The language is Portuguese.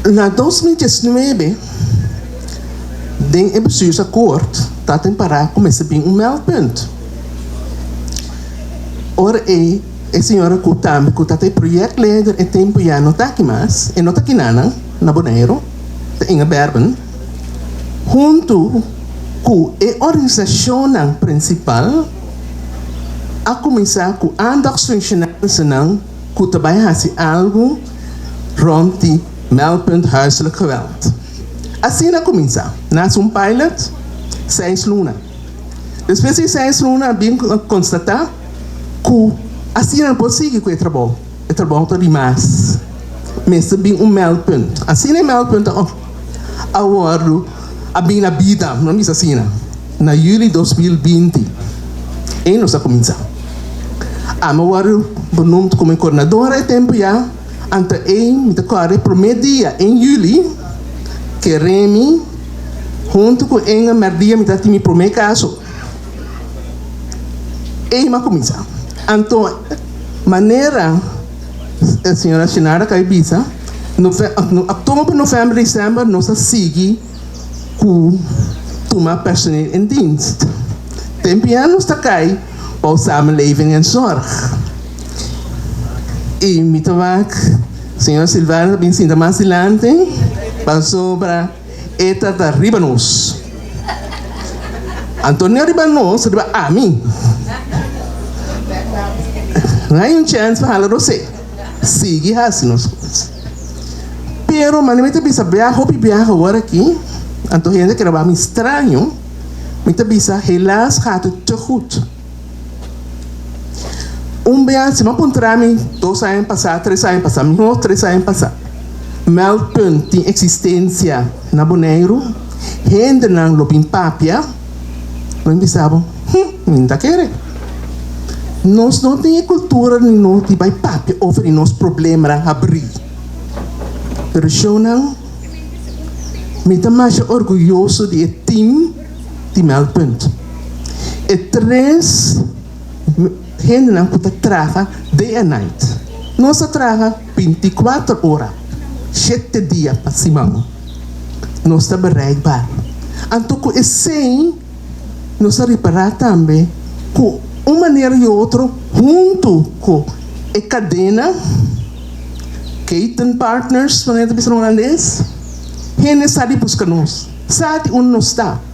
Na 2019, den bestuursakkoord dat in para começa bem meldpunt. Ora a senhora Kutambi, que é projectleider em tempo já não está aqui mais, e não está aqui na Bonaire, em Berben, junto com a organização principal, a começar com aandacht funcionários que também fazem algo rond die meldpunt huiselijk geweld. Assim a começar, nasce pilot, 6 lunas. Depois de 6 lunas, bem constatar que assim não pode seguir com o trabalho. O trabalho está demais. Mas bem meldpunt. Assim é meldpunt, agora, a bem na vida, não é assim. Na julho de 2020, e nós a começar. Agora, benoemd como coordenadora, tempo já, ante me declarei primeiro dia, em julho, que Remy, junto com a Mardia, me dá meu primeiro caso. E me começar. Então, maneira, a senhora Chinara Caibisa, no outubro, novembro, dezembro, nós seguimos com uma personal em dienst. Tempo já nós está cai para o samenleving en zorg. E me tawag, senhora Silvana, bem sinta mais adiante, para sobre eta da Ribanos. Antonio Ribanos, riba a mim. Não há chance para falar você. Sigue assim nós coisas. Pero, mas me também sabe a hobby viajar agora aqui. Então, gente que era mais estranho, me também sabe, helaas gaat het te goed. Viaje, se me apontar-me 2 anos passados, 3 anos passados, não 3 anos passados. Meldpunt tem existência na Bonaire, gente não lo em papia, não pensavam, não está querendo. Nós não temos cultura, não temos papia, oferir nos problemas a abrir. Pero eu não, me estou mais orgulhoso de team de Meldpunt. E 3 gente não pode trabalhar day and night. Nós trabalhamos 24 horas, 7 dias para cima. Nós estamos bereikbaar. Então, com esse, nós reparar também com uma maneira e outra, junto com a cadena, Keten Partners, quando a gente pensa no holandês, gente sabe buscar nós, sabe onde nós está.